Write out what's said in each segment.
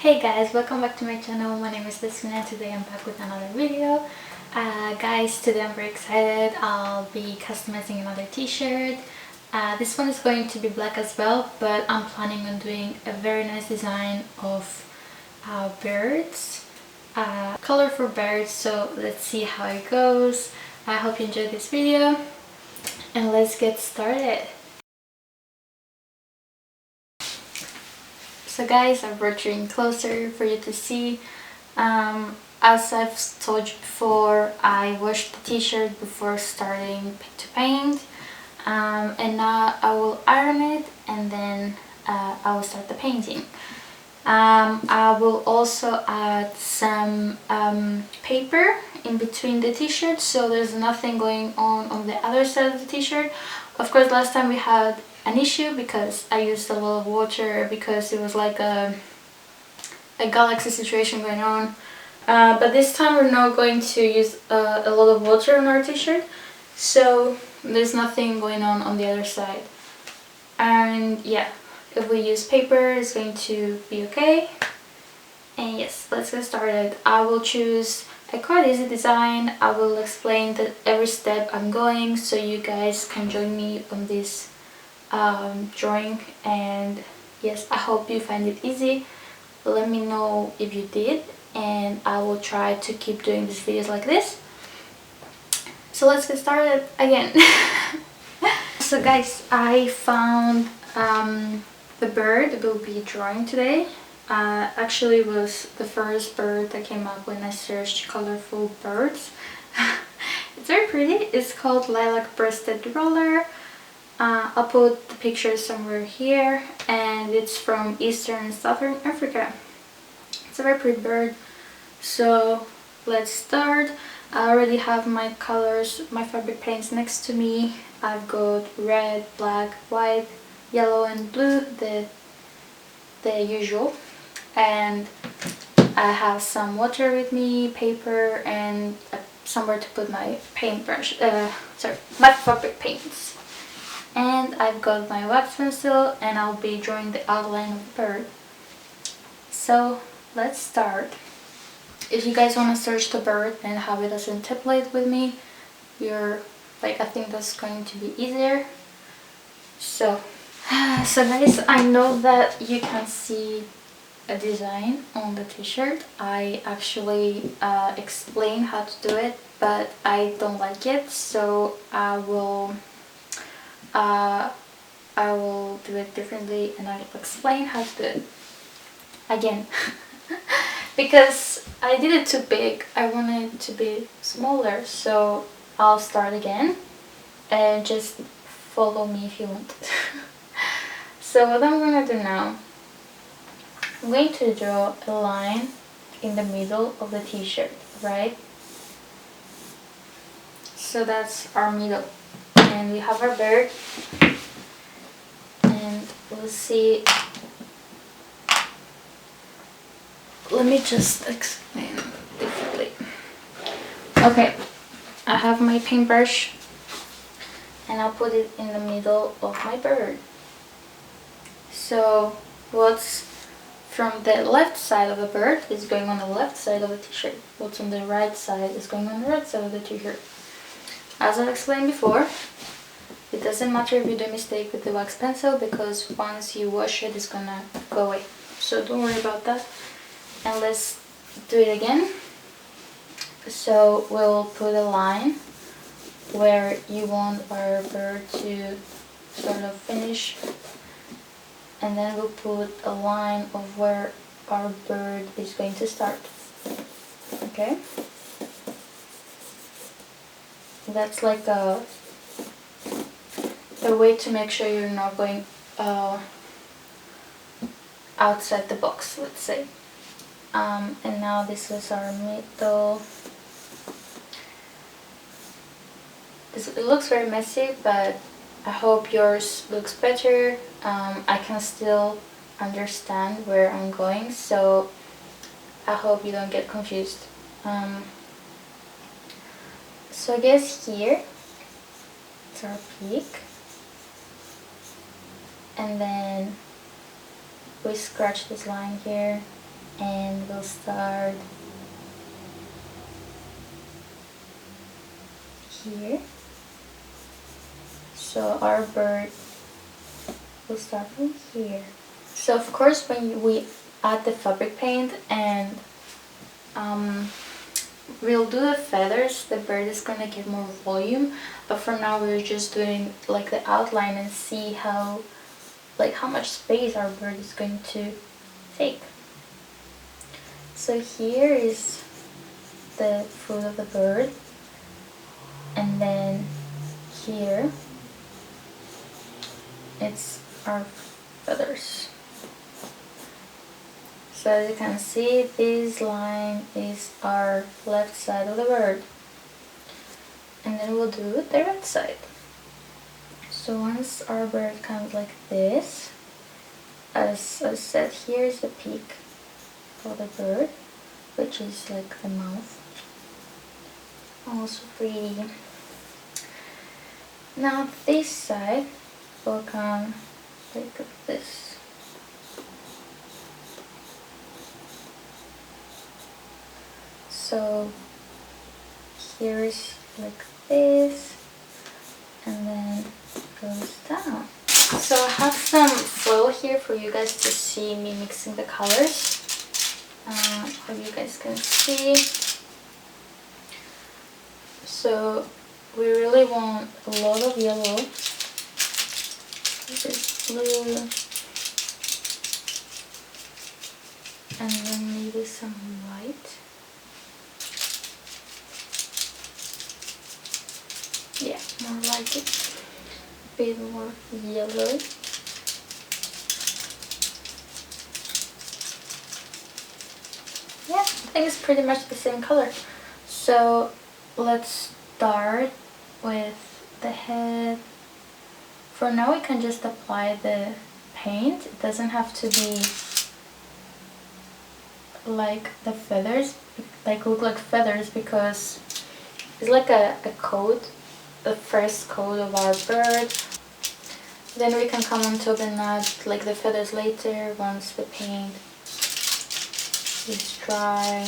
Hey guys, welcome back to my channel. My name is Destina and today I'm back with another video. Guys, today I'm very excited. I'll be customizing another t-shirt. This one is going to be black as well, but I'm planning on doing a very nice design of birds, colorful birds, so let's see how it goes. I hope you enjoyed this video and let's get started. So guys, I brought you in closer for you to see. As I've told you before, I washed the t-shirt before starting to paint, and now I will iron it and then I will start the painting. I will also add some paper in between the t-shirt so there's nothing going on the other side of the t-shirt. Of course, last time we had an issue because I used a lot of water because it was like a galaxy situation going on. But this time we're not going to use a lot of water on our t-shirt, so there's nothing going on the other side. And yeah, if we use paper it's going to be okay. And yes, let's get started. I will choose a quite easy design. I will explain every step I'm going so you guys can join me on this drawing. And yes, I hope you find it easy. Let me know if you did, and I will try to keep doing these videos like this. So let's get started again. So guys, I found the bird we'll be drawing today. Actually it was the first bird that came up when I searched colorful birds. It's very pretty. It's called lilac-breasted roller. I'll put the picture somewhere here, and it's from Eastern and Southern Africa. It's a very pretty bird. So let's start. I already have my colors, my fabric paints next to me. I've got red, black, white, yellow and blue, the usual. And I have some water with me, paper, and somewhere to put my paintbrush, my fabric paints. And I've got my wax pencil and I'll be drawing the outline of the bird. So let's start. If you guys want to search the bird and have it as a template with me, I think that's going to be easier. So guys, I know that you can see a design on the t-shirt. I actually explain how to do it, but I don't like it, so I will do it differently and I'll explain how to do it again. Because I did it too big, I want it to be smaller, so I'll start again and just follow me if you want. So what I'm gonna do now, I'm going to draw a line in the middle of the t-shirt, right? So that's our middle, and we have our bird, and we'll see. Let me just explain differently. Okay, I have my paintbrush and I'll put it in the middle of my bird. So what's from the left side of the bird is going on the left side of the t-shirt. What's on the right side is going on the right side of the t-shirt. As I explained before, it doesn't matter if you do a mistake with the wax pencil because once you wash it, it's gonna go away. So don't worry about that. And let's do it again. So we'll put a line where you want our bird to sort of finish, and then we'll put a line of where our bird is going to start. Okay? That's like a way to make sure you're not going outside the box, let's say. And now this is our middle. It looks very messy, but I hope yours looks better. I can still understand where I'm going, so I hope you don't get confused. So I guess here it's our peak, and then we scratch this line here and we'll start here. So our bird will start from here. So of course when we add the fabric paint and we'll do the feathers, the bird is gonna get more volume, but for now we're just doing like the outline and see how much space our bird is going to take. So here is the foot of the bird, and then here it's our feathers. So as you can see, this line is our left side of the bird, and then we'll do the right side. So once our bird comes like this, as I said, here is the peak of the bird, which is like the mouth. Also pretty. Now this side will come like this. So here is like this, and then it goes down. So I have some foil here for you guys to see me mixing the colors. Hope you guys can see. So we really want a lot of yellow. This blue, and then maybe some white. Yeah, more like it. A bit more yellow. Yeah, I think it's pretty much the same color. So let's start with the head. For now we can just apply the paint. It doesn't have to be like the feathers, like look like feathers, because it's like a coat, the first coat of our bird. Then we can come on top and add like the feathers later once the paint is dry.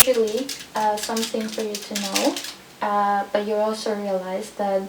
Usually, something for you to know, but you also realize that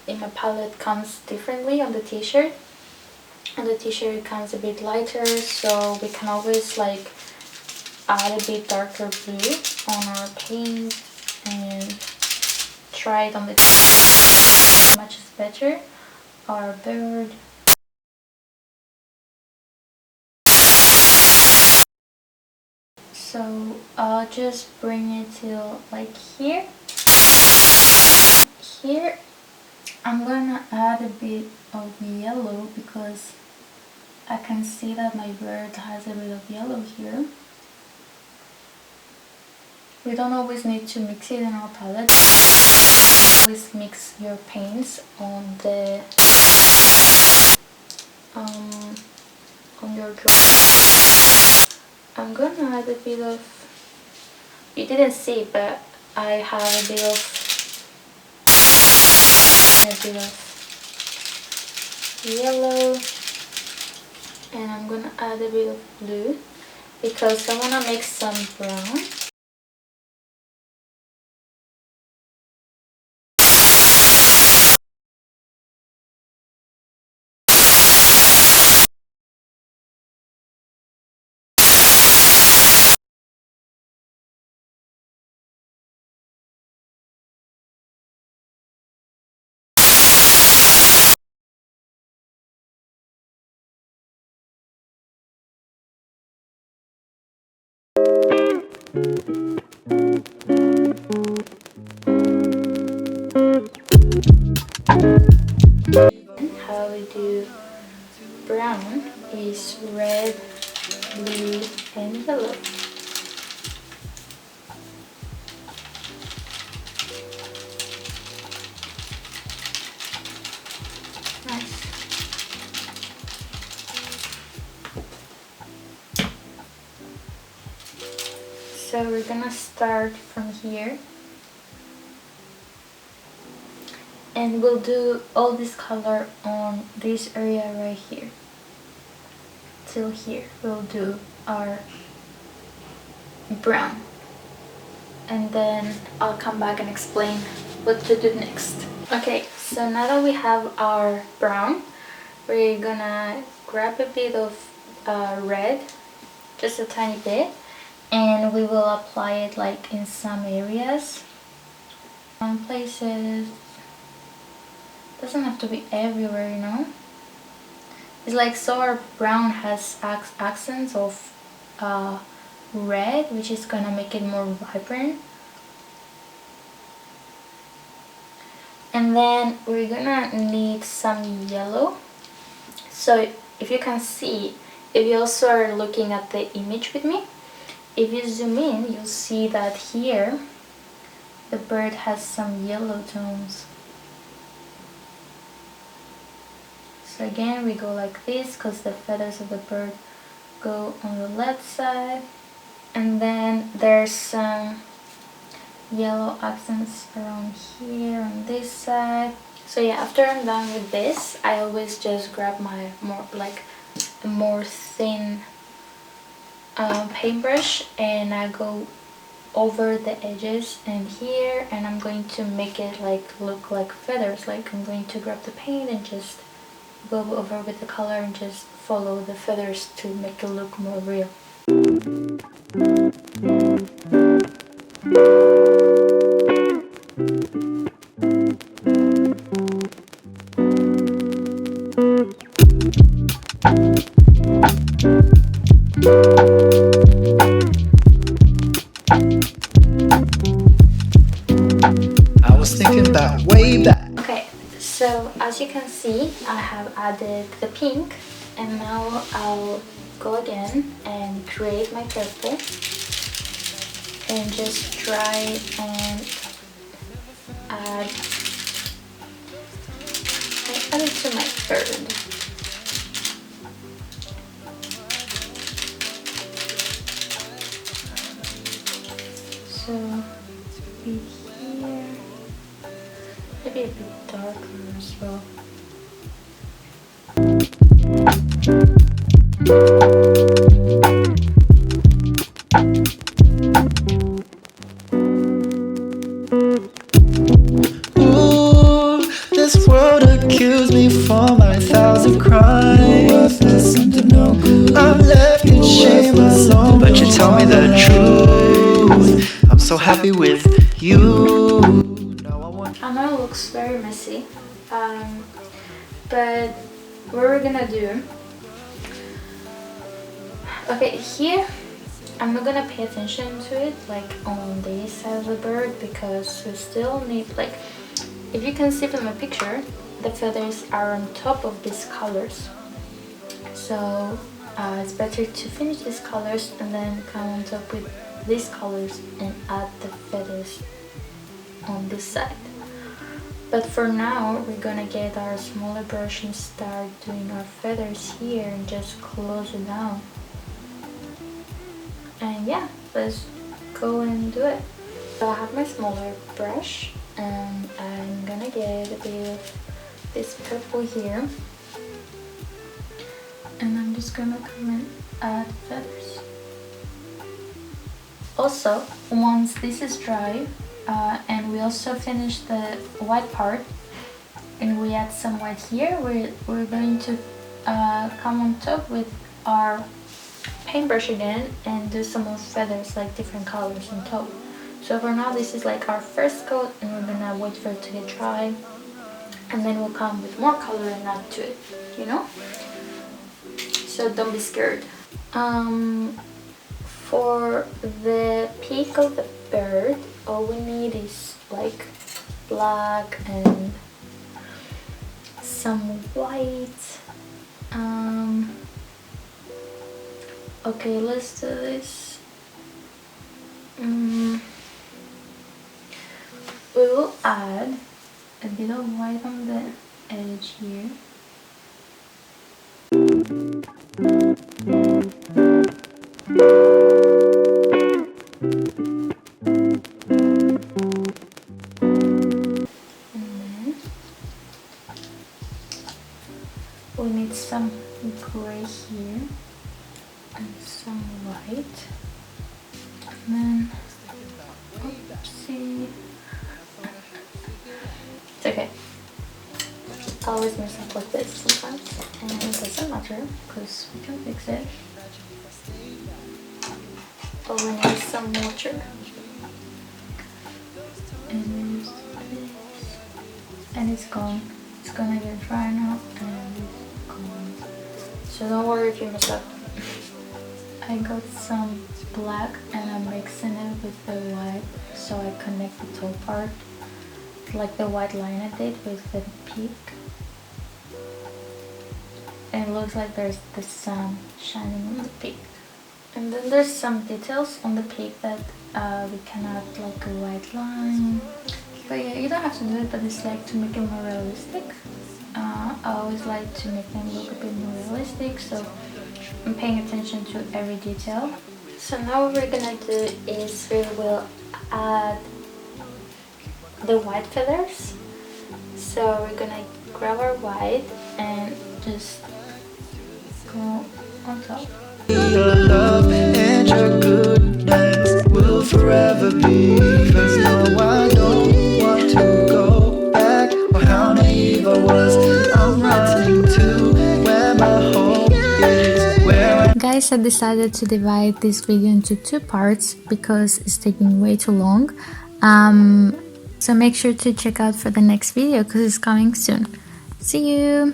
in my palette comes differently on the t-shirt. On the t-shirt it comes a bit lighter, so we can always like add a bit darker blue on our paint and try it on the t-shirt. Much is better. Our bird. So I'll just bring it to like here. Here I'm gonna add a bit of yellow because I can see that my bird has a bit of yellow here. We don't always need to mix it in our palette. Always mix your paints on the on your drawing. I'm gonna add a bit of, you didn't see, but I have a bit of yellow, and I'm gonna add a bit of blue because I wanna make some brown. How we do brown is red, blue, and yellow. Nice. So we're gonna start from here. And we'll do all this color on this area right here. Till here, we'll do our brown. And then I'll come back and explain what to do next. Okay, so now that we have our brown, we're gonna grab a bit of red, just a tiny bit, and we will apply it like in some areas. Some places, doesn't have to be everywhere, you know. It's like, so our brown has accents of red, which is gonna make it more vibrant. And then we're gonna need some yellow. So if you can see, if you also are looking at the image with me, if you zoom in, you'll see that here the bird has some yellow tones. So again, we go like this because the feathers of the bird go on the left side, and then there's some yellow accents around here on this side. So yeah, after I'm done with this, I always just grab my more thin paintbrush, and I go over the edges and here, and I'm going to make it like look like feathers. Like, I'm going to grab the paint and just go over with the color and just follow the feathers to make it look more real. I was thinking about way back. Okay, so as you can see, I have added the pink, and now I'll go again and create my purple and just try and add it to my bird. So maybe here, maybe a bit darker as well. Ooh, this world accused me for my 1,000 crimes. I'm left in shame alone, but you tell me the truth. I'm so happy with you. I know it looks very messy, but what we're gonna do, okay, here I'm not gonna pay attention to it like on this side of the bird, because we still need, like, if you can see from the picture, the feathers are on top of these colors, so it's better to finish these colors and then come on top with these colors and add the feathers on this side. But for now, we're gonna get our smaller brush and start doing our feathers here and just close it down. And yeah, let's go and do it. So I have my smaller brush, and I'm gonna get a bit of this purple here, and I'm just gonna come and add feathers. Also, once this is dry, and we also finish the white part, and we add some white here, we're going to come on top with our paintbrush again and do some more feathers, like different colors on top. So for now, this is like our first coat, and we're gonna wait for it to get dry, and then we'll come with more color and add to it, you know? So don't be scared. For the peak of the bird, all we need is like black and some white. Okay, let's do this. We will add a bit of white on the edge here. We need some gray here and some white, and then oopsie, it's okay. I always mess up like this sometimes, and it doesn't matter because we can fix it. But we need some water, and this, and it's gone. It's gonna get dry now, and it's gone. So don't worry if you mess up. I got some black and I'm mixing it with the white so I connect the top part, like the white line I did with the peak. And it looks like there's the sun shining on the peak. And then there's some details on the peak that we can add like a white line. But yeah, you don't have to do it, but it's like to make it more realistic. I always like to make them look a bit more realistic, so I'm paying attention to every detail. So now what we're gonna do is we will add the white feathers. So we're gonna grab our white and just go on top. Your love and your goodness will forever be. Cause no, I don't want to go back. Or how naive I was. I'm running to where my hope is. Where Guys, I decided to divide this video into 2 parts because it's taking way too long. So make sure to check out for the next video because it's coming soon. See you!